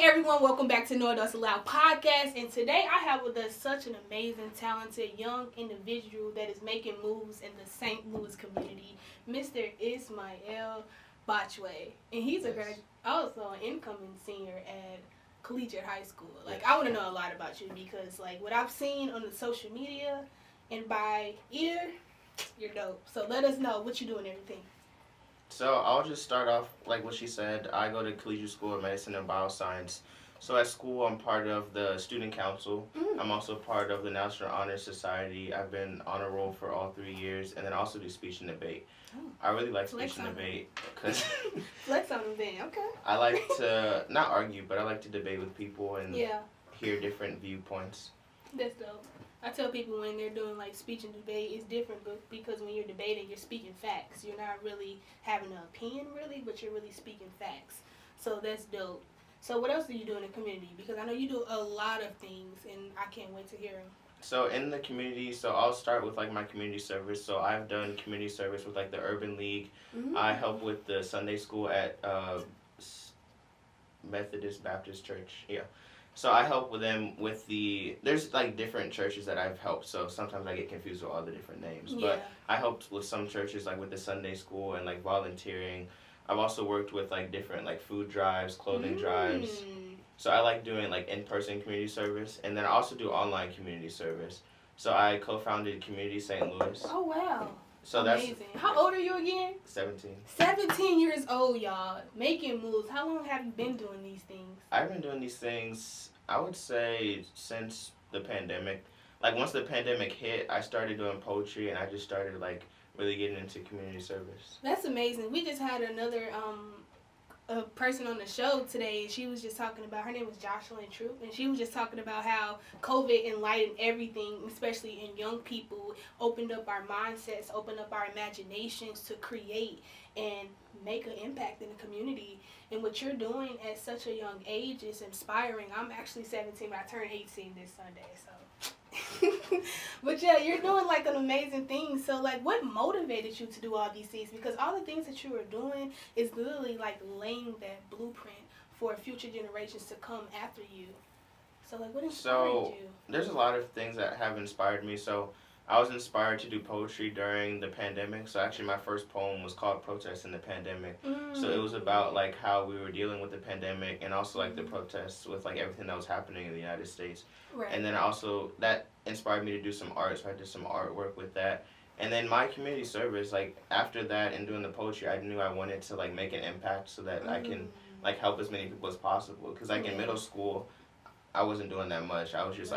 everyone, welcome back to No Adults Allowed podcast. And today I have with us such an amazing, talented, young individual that is making moves in the St. Louis community, Mr. Ismail Botchway. And he's also an incoming senior at Collegiate High School. I want to know a lot about you because, what I've seen on the social media and by ear, you're dope. So let us know what you do and everything. So I'll just start off like what she said. I go to Collegiate School of Medicine and Bioscience. So at school, I'm part of the student council. I'm also part of the National Honor Society. I've been honor roll for all 3 years, and then I also do speech and debate. I really like speech and debate because flex on them then. Okay. I like to not argue, but I like to debate with people and hear different viewpoints. That's dope. I tell people when they're doing speech and debate, it's different because when you're debating, you're speaking facts. You're not really having an opinion, really, but you're really speaking facts. So that's dope. So what else do you do in the community? Because I know you do a lot of things, and I can't wait to hear them. So in the community, I'll start with my community service. So I've done community service with the Urban League. I help with the Sunday school at Methodist Baptist Church. Yeah. So I help with them with there's different churches that I've helped, so sometimes I get confused with all the different names. Yeah. But I helped with some churches with the Sunday school and volunteering. I've also worked with different food drives, clothing drives. So I like doing in-person community service, and then I also do online community service. So I co-founded Community St. Louis. Oh wow. So amazing. How old are you again? 17. 17 years old, y'all. Making moves. How long have you been doing these things? I've been doing these things, I would say, since the pandemic. Once the pandemic hit, I started doing poetry, and I just started, really getting into community service. That's amazing. We just had another a person on the show today, and she was just talking about, her name was Jocelyn Troop, and she was just talking about how COVID enlightened everything, especially in young people, opened up our mindsets, opened up our imaginations to create and make an impact in the community. And what you're doing at such a young age is inspiring. I'm actually 17, but I turn 18 this Sunday, so. But yeah, you're doing an amazing thing. So what motivated you to do all these things? Because all the things that you are doing is literally laying that blueprint for future generations to come after you. So what inspired you? There's a lot of things that have inspired me. So I was inspired to do poetry during the pandemic. So actually my first poem was called Protest in the Pandemic. So it was about how we were dealing with the pandemic, and also the protests with everything that was happening in the United States. Right. And then also that inspired me to do some art, so I did some artwork with that. And then my community service, after that and doing the poetry, I knew I wanted to make an impact so that I can help as many people as possible. Because in middle school, I wasn't doing that much. I was just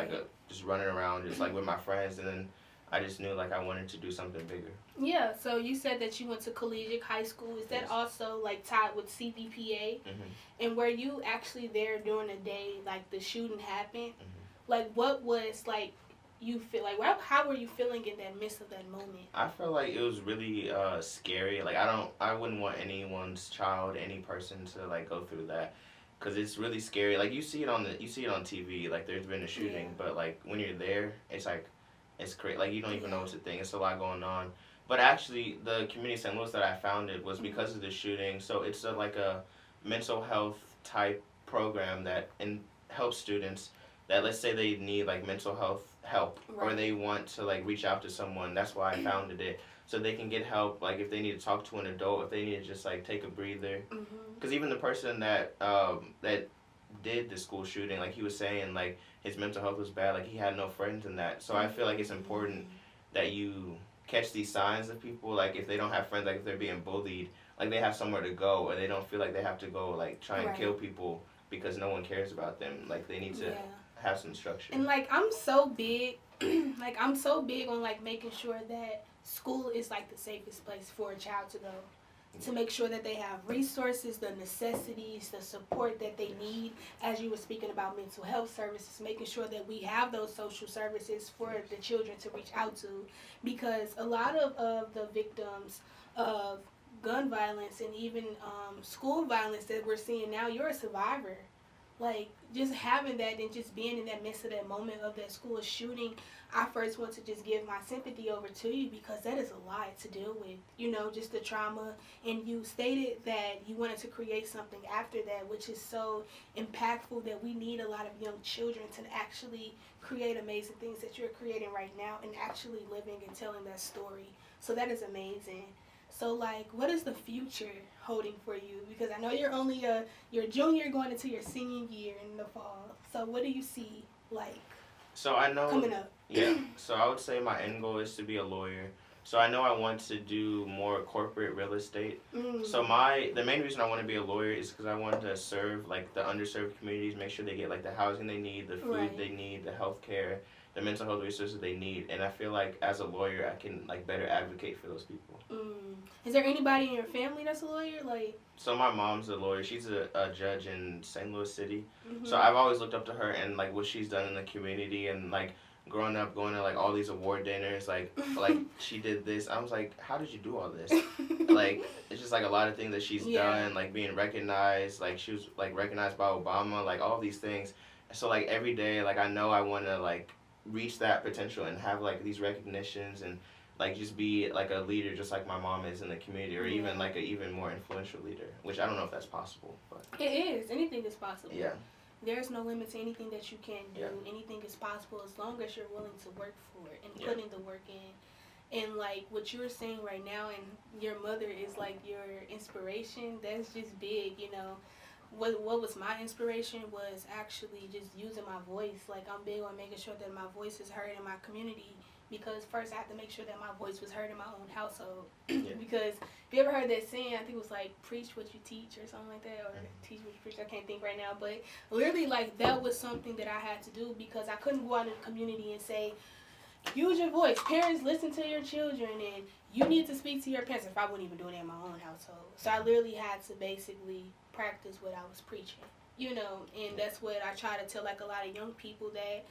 just running around just with my friends, and then I just knew I wanted to do something bigger. Yeah, so you said that you went to Collegiate High School. Is that also tied with CVPA? And were you actually there during the day the shooting happened? What was you feel how were you feeling in that midst of that moment? I felt it was really scary. I wouldn't want anyone's child, any person to go through that, because it's really scary. You see it on TV. There's been a shooting, but when you're there, it's crazy. You don't even know what to think. It's a lot going on. But actually, the community St. Louis that I founded was because of the shooting. So it's a mental health type program that helps students that, let's say they need mental health help, or they want to reach out to someone. That's why I founded it, so they can get help. If they need to talk to an adult, if they need to just take a breather. Because even the person that did the school shooting, he was saying his mental health was bad. He had no friends in that. So I feel it's important that you catch these signs of people. If they don't have friends, if they're being bullied, they have somewhere to go, or they don't feel they have to go try and kill people because no one cares about them. They need to have some structure. And I'm so big I'm so big on making sure that school is the safest place for a child to go, to make sure that they have resources, the necessities, the support that they need. As you were speaking about mental health services, making sure that we have those social services for the children to reach out to, because a lot of the victims of gun violence and even school violence that we're seeing now, you're a survivor. like, just having that and just being in that midst of that moment of that school shooting, I first want to just give my sympathy over to you because that is a lot to deal with, you know, just the trauma. And you stated that you wanted to create something after that, which is so impactful that we need a lot of young children to actually create amazing things that you're creating right now and actually living and telling that story. So that is amazing. So, like, what is the future holding for you? Because I know you're only you're a junior going into your senior year in the fall. So what do you see, like, So I know coming up? Yeah. So I would say my end goal is to be a lawyer. So I know I want to do more corporate real estate. So the main reason I want to be a lawyer is because I want to serve like the underserved communities, make sure they get like the housing they need, the food Right. they need, the health care, the mental health resources they need. And I feel like as a lawyer I can like better advocate for those people. Is there anybody in your family that's a lawyer? Like, So my mom's a lawyer. She's a judge in St. Louis City. mm-hmm. So I've always looked up to her and like what she's done in the community and like growing up going to like all these award dinners like she did this. I was like, how did you do all this? Like it's just like a lot of things that she's done, like being recognized, like she was like recognized by Obama, like all these things. So like every day like I know I want to like reach that potential and have like these recognitions and like just be like a leader just like my mom is in the community or even like an even more influential leader, which I don't know if that's possible, but it is. Anything is possible. yeah. There's no limit to anything that you can do. Anything is possible as long as you're willing to work for it and putting the work in. And like what you were saying right now, and your mother is like your inspiration. That's just big, you know. What was my inspiration was actually just using my voice. Like I'm big on making sure that my voice is heard in my community. Because first I had to make sure that my voice was heard in my own household. Because if you ever heard that saying, I think it was like, preach what you teach or something like that, or teach what you preach, I can't think right now. But literally, like, that was something that I had to do because I couldn't go out in the community and say, use your voice. Parents, listen to your children, and you need to speak to your parents if I wouldn't even do it in my own household. So I literally had to basically practice what I was preaching, you know, and that's what I try to tell, like, a lot of young people that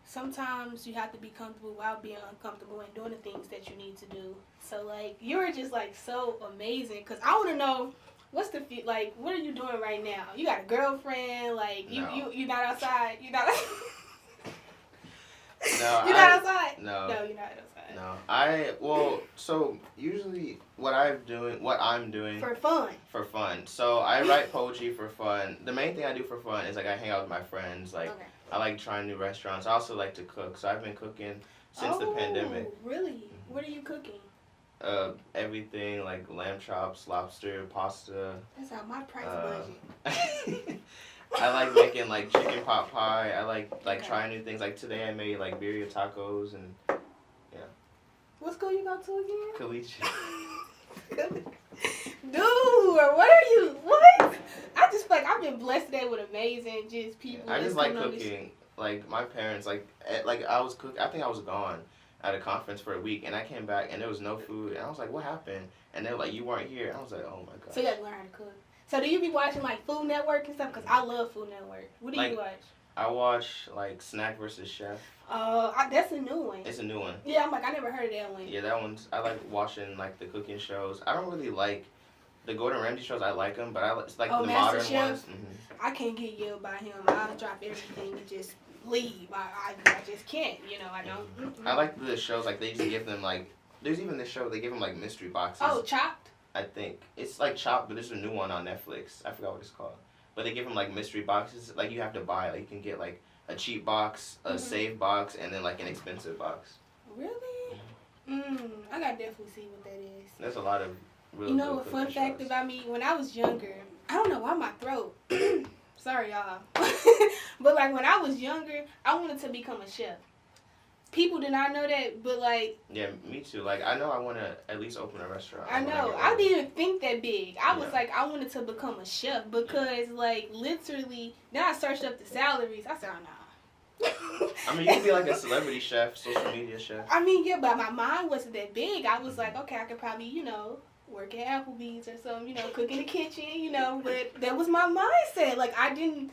sometimes you have to be comfortable while being uncomfortable and doing the things that you need to do. So, like, you were just, like, so amazing. Because I want to know, what are you doing right now? You got a girlfriend? Like, you're not outside? You're not You're not outside? No. No, you're not outside. No. So, usually what I'm doing. For fun. For fun. So, I write poetry for fun. The main thing I do for fun is, like, I hang out with my friends. Like, okay. I like trying new restaurants. I also like to cook. So I've been cooking since the pandemic. Really? Mm-hmm. What are you cooking? Everything like lamb chops, lobster, pasta. That's how my price budget. I like making like chicken pot pie. I like trying new things. Like today I made like birria tacos and yeah. What school you go to again? Caliche. Dude, what are you? What? I just feel like I've been blessed today with amazing just people. I just like cooking. Like my parents, like I was I think I was gone at a conference for a week, and I came back and there was no food, and I was like, "What happened?" And they were like, "You weren't here." And I was like, "Oh my god." So you got to learn how to cook. So do you be watching like Food Network and stuff? Cause I love Food Network. What do you watch? I watch like Snack vs. Chef. That's a new one. It's a new one. Yeah, I'm like I never heard of that one. Yeah, that one's. I like watching like the cooking shows. I don't really like the Gordon Ramsay shows. I like them, but it's like the Master modern Chef? ones. Mm-hmm. I can't get yelled by him. I'll drop everything and just leave. I just can't. You know, I don't. Mm-hmm. I like the shows like they just give them like. There's even this show they give them like mystery boxes. Oh, Chopped. I think it's like Chopped, but there's a new one on Netflix. I forgot what it's called. But they give them like mystery boxes. Like you have to buy. Like you can get like a cheap box, a save box, and then like an expensive box. Really? I gotta definitely see what that is. There's a lot of really. You know, a fun fact about me: when I was younger, I don't know why my throat. Sorry, y'all. But like when I was younger, I wanted to become a chef. People did not know that, but like... Yeah, me too. Like, I know I want to at least open a restaurant. I know. I didn't even think that big. I was like, I wanted to become a chef because, like, literally... Then I searched up the salaries. I said, oh, nah. I mean, you could be like a celebrity chef, social media chef. I mean, yeah, but my mind wasn't that big. I was like, okay, I could probably, you know, work at Applebee's or something, you know, cook in the kitchen, you know. But that was my mindset. Like, I didn't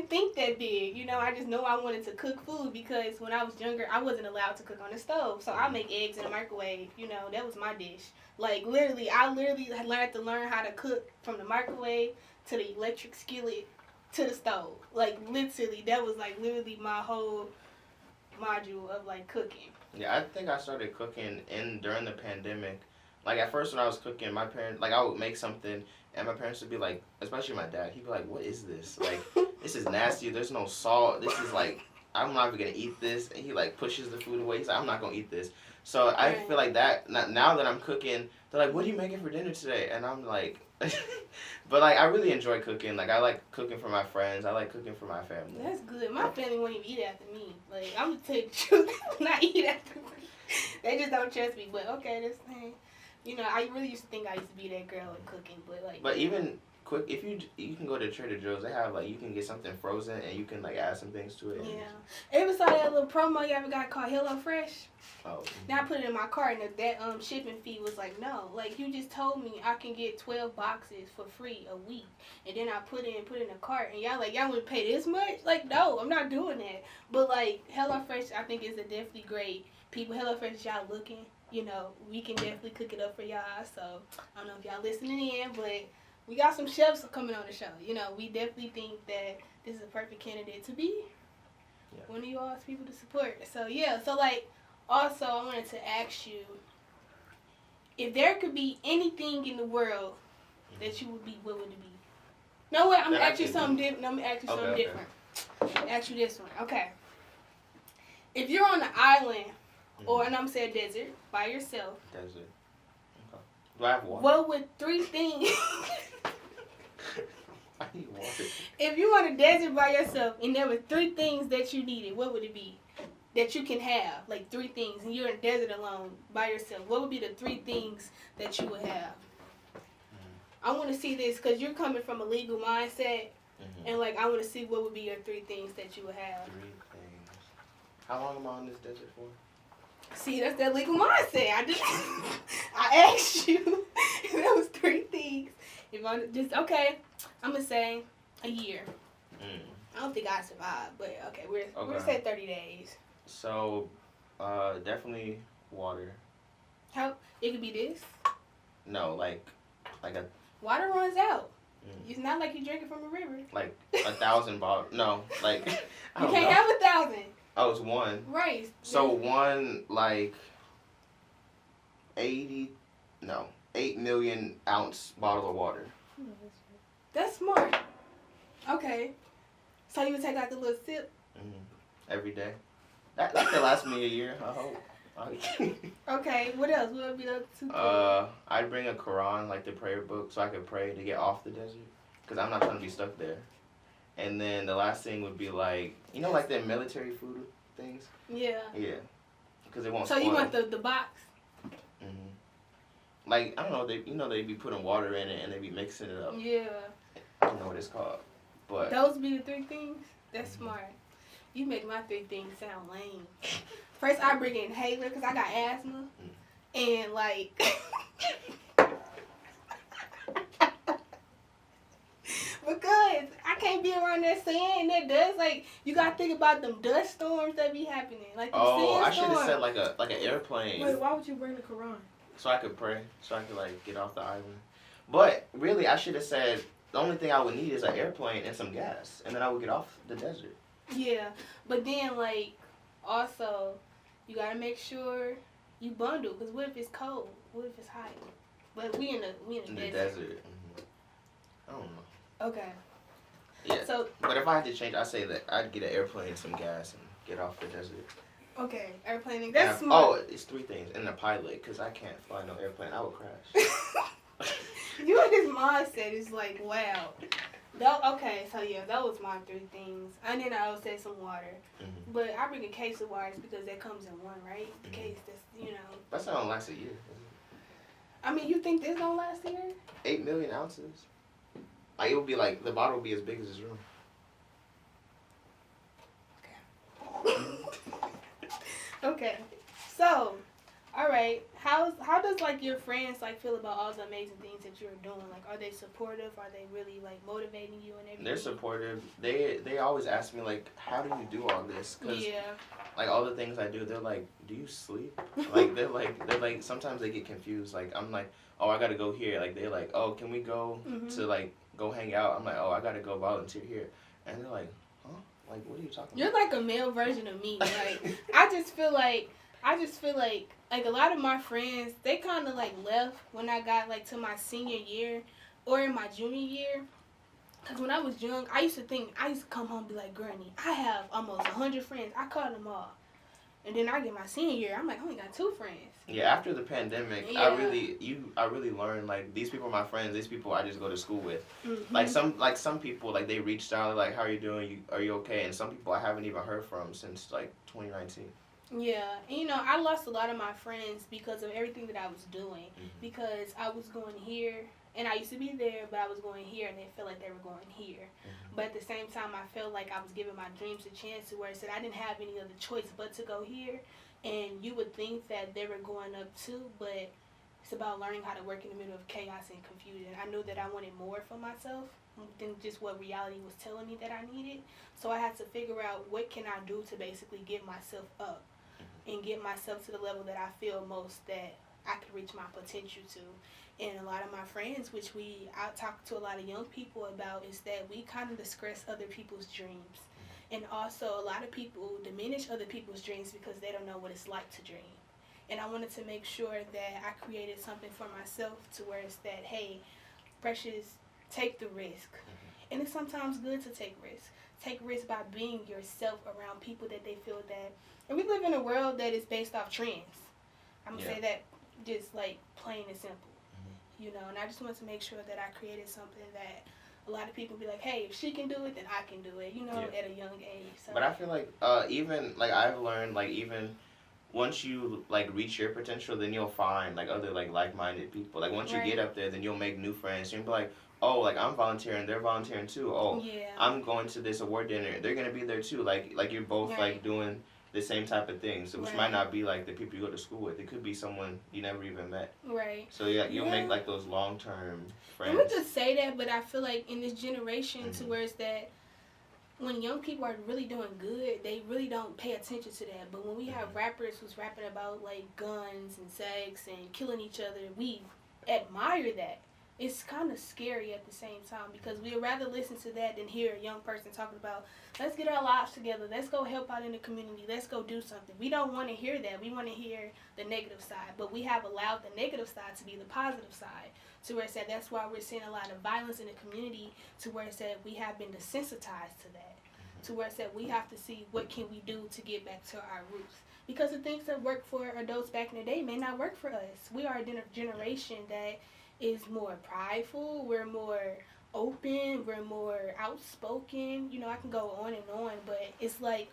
think that big, you know. I just know I wanted to cook food because when I was younger, I wasn't allowed to cook on the stove. So I make eggs in the microwave, you know. That was my dish. Like, I literally had learned how to cook from the microwave to the electric skillet to the stove. Like, literally, that was, like, literally my whole module of, like, cooking. Yeah, I think I started cooking during the pandemic. Like, at first when I was cooking, my parents, like, I would make something, and my parents would be like, especially my dad, he'd be like, what is this? Like, this is nasty, there's no salt, this is, like, I'm not even going to eat this. And he, like, pushes the food away. He's like, I'm not going to eat this. So I feel like that, now that I'm cooking, they're like, what are you making for dinner today? And I'm like, but, like, I really enjoy cooking. Like, I like cooking for my friends. I like cooking for my family. That's good. My family won't even eat after me. Like, I'm going to tell you the truth. Not eat after me. They just don't trust me. But, okay, that's fine. You know, I really used to think I used to be that girl in cooking. But, like. But even quick, if you can go to Trader Joe's, they have, like, you can get something frozen and you can, like, add some things to it. Yeah. Ever saw that little promo you ever got called Hello Fresh? Oh. Now I put it in my cart, and that shipping fee was like, no, like you just told me I can get 12 boxes for free a week, and then I put in a cart, and y'all like, y'all would pay this much? Like, no, I'm not doing that. But like HelloFresh, I think is a definitely great people. HelloFresh, y'all looking, you know, we can definitely cook it up for y'all. So I don't know if y'all listening in, but we got some chefs coming on the show. You know, we definitely think that this is a perfect candidate to be one of you all's people to support. So yeah, so like. Also, I wanted to ask you, if there could be anything in the world that you would be, what would it be? No, wait, I'm going to ask you something different. I'm going to ask you something different. Ask you this one. Okay. If you're on an island, or, and I'm saying desert, by yourself. Desert. Okay. Do I have water? What would 3 things... I need water. If you were on a desert by yourself, and there were 3 things that you needed, what would it be? That you can have, like 3 things, and you're in the desert alone by yourself. What would be the 3 things that you would have? I want to see this because you're coming from a legal mindset, and like I want to see what would be your 3 things that you would have. 3 things. How long am I on this desert for? See, that's that legal mindset. I asked you if there was 3 things. If I just I'm gonna say a year. I don't think I survive, but okay, we're gonna say 30 days. So, definitely water. How it could be this? No, like a. Water runs out. It's not like you drinking from a river. Like 1,000 bottles. No, like you can't have 1,000. Oh, it's 1. Right. So 1 like 8 million ounce bottle of water. That's smart. Okay. So you would take like a little sip. Every day. That could last me a year, I hope. Okay, what else? What would be the 2 things? I'd bring a Quran, like the prayer book, so I could pray to get off the desert. Because I'm not trying to be stuck there. And then the last thing would be like, you know, like the military food things? Yeah. Yeah. Because it won't spoil. So you want the box? Like, I don't know, they be putting water in it and they be mixing it up. Yeah. I don't know what it's called. But those be the 3 things? That's smart. You make my 3 things sound lame. First, I bring in inhaler because I got asthma. And, like... because I can't be around that sand and that dust. Like, you got to think about them dust storms that be happening. Like, them I sand should have said, storms. like an airplane. Wait, why would you bring the Quran? So I could pray. So I could, like, get off the island. But, really, I should have said... The only thing I would need is an airplane and some gas, and then I would get off the desert. Yeah, but then like also you gotta make sure you bundle because what if it's cold? What if it's hot? But we in the desert. I don't know. Okay. Yeah. So, but if I had to change, I'd say that I'd get an airplane and some gas and get off the desert. Okay, airplane. That's smart. Oh, it's 3 things, and a pilot because I can't fly no airplane. I would crash. You in this mindset is like, wow. Okay, so yeah, that was my 3 things. And then I would say some water. But I bring a case of water because that comes in 1, right? The case that's, you know. That's not gonna last a year. I mean, you think this gonna last a year? 8 million ounces. Like, it would be like, the bottle would be as big as this room. Okay. So, all right. How does like your friends like feel about all the amazing things that you're doing? Like, are they supportive? Are they really like motivating you and everything? They're supportive. They always ask me like, how do you do all this? Cause like all the things I do, they're like, do you sleep? Like they're like sometimes they get confused. Like I'm like, oh, I gotta go here. Like they're like, oh, can we go to like go hang out. I'm like, oh, I gotta go volunteer here, and they're like, huh? Like, what are you talking You're about? like a male version of me. Like, I just feel like a lot of my friends, they kind of like left when I got like to my senior year or in my junior year. Because when I was young, I used to come home and be like, Granny, I have almost 100 friends. I called them all. And then I get my senior year, I'm like, I only got 2 friends. Yeah, after the pandemic, Yeah. I really learned, like, these people are my friends. These people I just go to school with. Mm-hmm. Like some people, like, they reached out, like, how are you doing? Are you okay? And some people I haven't even heard from since like 2019. Yeah, and you know, I lost a lot of my friends because of everything that I was doing. Mm-hmm. Because I was going here, and I used to be there, but I was going here, and they felt like they were going here. Mm-hmm. But at the same time, I felt like I was giving my dreams a chance to where I said I didn't have any other choice but to go here. And you would think that they were going up too, but it's about learning how to work in the middle of chaos and confusion. I knew that I wanted more for myself than just what reality was telling me that I needed. So I had to figure out what can I do to basically get myself up and get myself to the level that I feel most that I could reach my potential to. And a lot of my friends, I talk to a lot of young people about, is that we kind of discuss other people's dreams. And also a lot of people diminish other people's dreams because they don't know what it's like to dream. And I wanted to make sure that I created something for myself to where it's that, hey, Precious, take the risk. And it's sometimes good to take risks. Take risks by being yourself around people that they feel that. And we live in a world that is based off trends. I'm going to say that just like plain and simple. You know, and I just wanted to make sure that I created something that a lot of people be like, hey, if she can do it, then I can do it, you know, at a young age. So. But I feel like even, like, I've learned, like, even once you, like, reach your potential, then you'll find, like, other, like-minded people. Like, once you get up there, then you'll make new friends. You'll be like, oh, like, I'm volunteering, they're volunteering too. Oh, I'm going to this award dinner, they're going to be there too. Like you're both, like, doing the same type of things, so which might not be, like, the people you go to school with. It could be someone you never even met. Right. So, you'll make, like, those long-term friends. And we could say that, but I feel like in this generation to where it's that when young people are really doing good, they really don't pay attention to that. But when we have rappers who's rapping about, like, guns and sex and killing each other, we admire that. It's kind of scary at the same time because we'd rather listen to that than hear a young person talking about, let's get our lives together, let's go help out in the community, let's go do something. We don't want to hear that. We want to hear the negative side, but we have allowed the negative side to be the positive side. To where it said that's why we're seeing a lot of violence in the community, to where it said we have been desensitized to that. To where it said we have to see what can we do to get back to our roots. Because the things that worked for adults back in the day may not work for us. We are a generation that is more prideful, we're more open, we're more outspoken. You know, I can go on and on, but it's like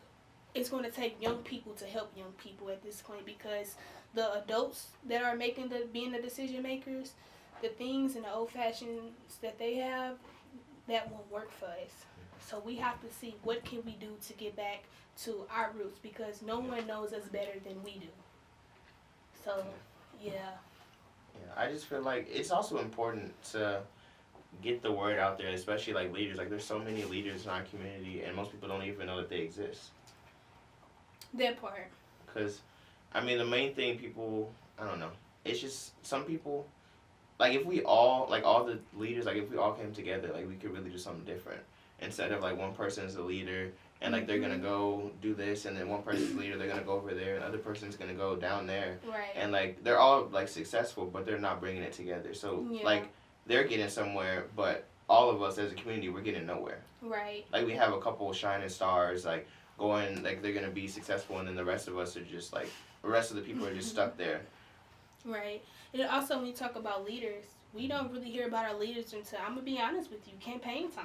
it's going to take young people to help young people at this point because the adults that are being the decision makers, the things and the old fashions that they have, that won't work for us. So we have to see what can we do to get back to our roots because no one knows us better than we do. So, yeah. Yeah, I just feel like it's also important to get the word out there, especially like leaders. Like there's so many leaders in our community, and most people don't even know that they exist. That part. Because, I mean, the main thing people, I don't know. It's just some people, like if we all, like all the leaders, like if we all came together, like we could really do something different. Instead of like one person is the leader, and like they're gonna go do this, and then one person's the leader, they're gonna go over there, and the other person's gonna go down there. Right. And like they're all like successful, but they're not bringing it together. So like they're getting somewhere, but all of us as a community, we're getting nowhere. Right. Like we have a couple shining stars, like going, like they're gonna be successful, and then the rest of us are just like the rest of the people are just stuck there. Right. And also when you talk about leaders, we don't really hear about our leaders until, I'm gonna be honest with you, campaign time.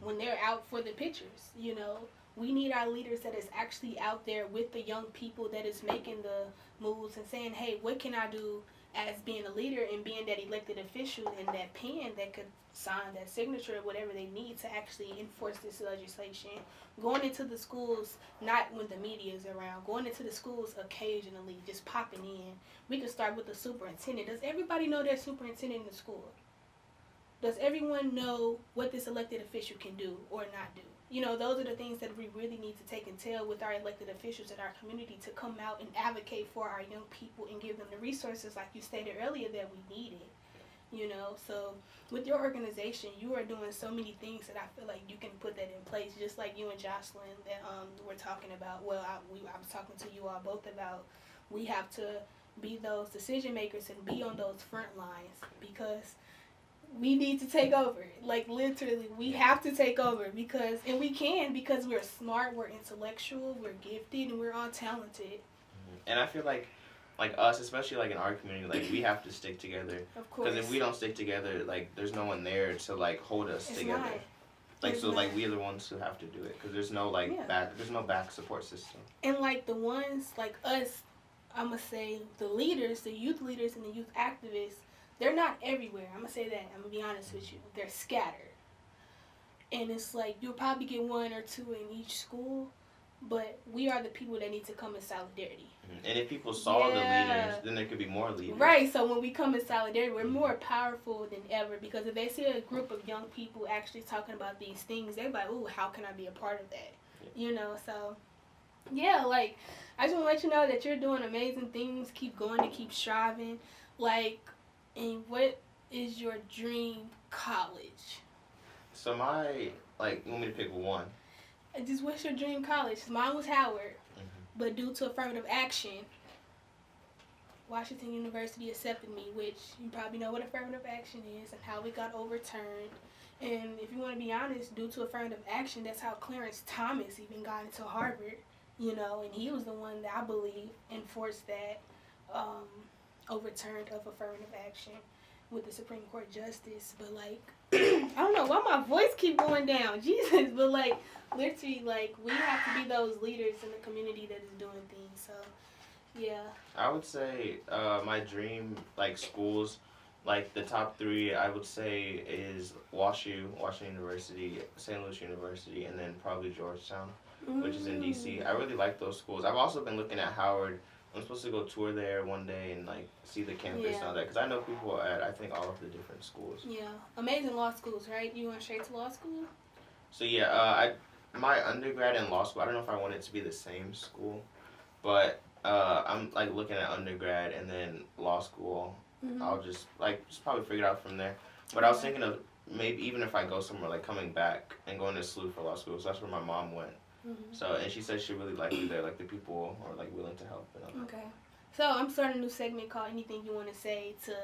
When they're out for the pictures, you know, we need our leaders that is actually out there with the young people that is making the moves and saying, hey, what can I do as being a leader and being that elected official and that pen that could sign that signature or whatever they need to actually enforce this legislation. Going into the schools, not when the media is around, going into the schools occasionally, just popping in. We could start with the superintendent. Does everybody know their superintendent in the school? Does everyone know what this elected official can do or not do? You know, those are the things that we really need to take and tell with our elected officials in our community to come out and advocate for our young people and give them the resources, like you stated earlier, that we needed. you know. So with your organization, you are doing so many things that I feel like you can put that in place, just like you and Jocelyn that we're talking about. Well, I was talking to you all both about we have to be those decision makers and be on those front lines because we need to take over. Like, literally, we have to take over because, and we can because we're smart, we're intellectual, we're gifted, and we're all talented. And I feel like us, especially like in our community, like we have to stick together. Of course. Because if we don't stick together, like there's no one there to like hold us It's together. not. Like It's so, not. like we're the ones who have to do it because there's no like there's no back support system. And like the ones like us, I'm gonna say the leaders, the youth leaders, and the youth activists, they're not everywhere. I'm gonna say that. I'm gonna be honest with you. They're scattered, and it's like you'll probably get one or two in each school. But we are the people that need to come in solidarity. And if people saw the leaders, then there could be more leaders. Right, so when we come in solidarity, we're more powerful than ever because if they see a group of young people actually talking about these things, they're like, ooh, how can I be a part of that? Yeah. You know, so, yeah, like, I just want to let you know that you're doing amazing things. Keep going and keep striving. Like, and what is your dream college? So you want me to pick one? Just what's your dream college? Mine was Howard, but due to affirmative action, Washington University accepted me, which you probably know what affirmative action is and how it got overturned. And if you want to be honest, due to affirmative action, that's how Clarence Thomas even got into Harvard, you know, and he was the one that I believe enforced that overturned of affirmative action with the Supreme Court justice. But like, I don't know why my voice keep going down, Jesus, but like, literally, like, we have to be those leaders in the community that is doing things, so, yeah. I would say my dream, like, schools, like, the top three, I would say, is Washington University, St. Louis University, and then probably Georgetown, which is in D.C. I really like those schools. I've also been looking at Howard. I'm supposed to go tour there one day and, like, see the campus and all that, because I know people at, I think, all of the different schools. Yeah. Amazing law schools, right? You went straight to law school? So, yeah, my undergrad and law school, I don't know if I want it to be the same school, but I'm like looking at undergrad and then law school. I'll just probably figure it out from there. But I was thinking of maybe even if I go somewhere, like coming back and going to SLU for law school, so that's where my mom went. So, and she said she really liked me there, like the people are like willing to help. Okay. So I'm starting a new segment called Anything You Want to Say to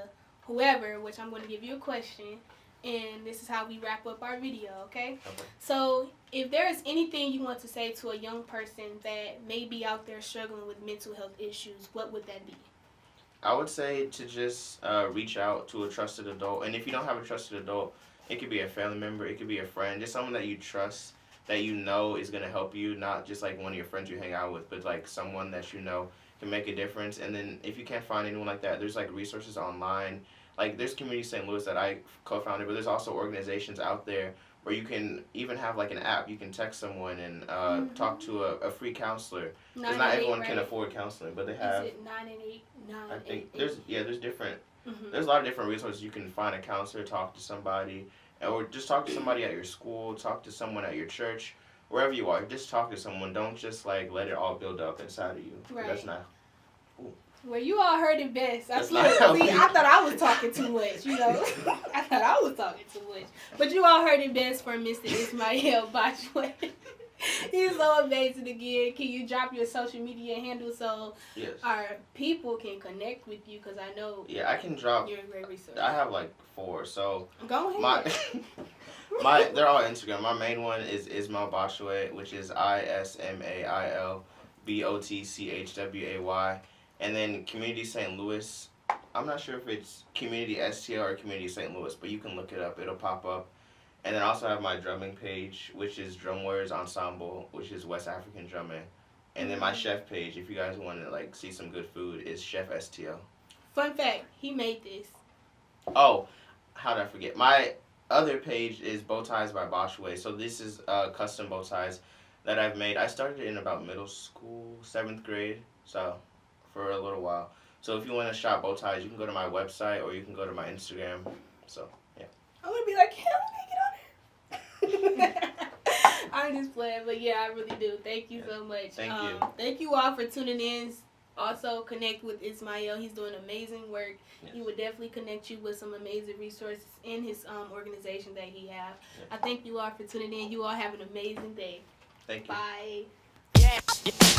Whoever, which I'm going to give you a question. And this is how we wrap up our video, okay? So if there is anything you want to say to a young person that may be out there struggling with mental health issues, what would that be? I would say to just reach out to a trusted adult. And if you don't have a trusted adult, it could be a family member, it could be a friend, just someone that you trust, that you know is going to help you, not just like one of your friends you hang out with, but like someone that you know can make a difference. And then if you can't find anyone like that, there's like resources online. Like, there's Community St. Louis that I co-founded, but there's also organizations out there where you can even have, like, an app. You can text someone and talk to a free counselor. Because not everyone can afford counseling, but they have... Is it 988? I think there's different... There's a lot of different resources. You can find a counselor, talk to somebody, or just talk to somebody at your school, talk to someone at your church, wherever you are. Just talk to someone. Don't just, like, let it all build up inside of you. Right. That's not... Well, you all heard it best. I thought I was talking too much, you know. I thought I was talking too much. But you all heard it best from Mr. Ismail Botchway. He's so amazing again. Can you drop your social media handle so our people can connect with you? Because I know I can drop. You're a great resource. I have like 4, so go ahead. They're all Instagram. My main one is Ismail Botchway, which is ISMAIL BOTCHWAY. And then Community St. Louis, I'm not sure if it's Community STL or Community St. Louis, but you can look it up. It'll pop up. And then I also have my drumming page, which is Drum Warriors Ensemble, which is West African drumming. And then my chef page, if you guys want to like see some good food, is Chef STL. Fun fact, he made this. Oh, how did I forget? My other page is Bow Ties by Botchway. So this is custom bow ties that I've made. I started in about middle school, 7th grade. So... for a little while. So if you want to shop bow ties, you can go to my website or you can go to my Instagram. So, yeah. I'm going to be like, hell, make it on there. I'm just playing, but yeah, I really do. Thank you so much. Thank you. Thank you all for tuning in. Also, connect with Ismail. He's doing amazing work. Yes. He would definitely connect you with some amazing resources in his organization that he have. Yes. I thank you all for tuning in. You all have an amazing day. Thank you. Bye. Yeah.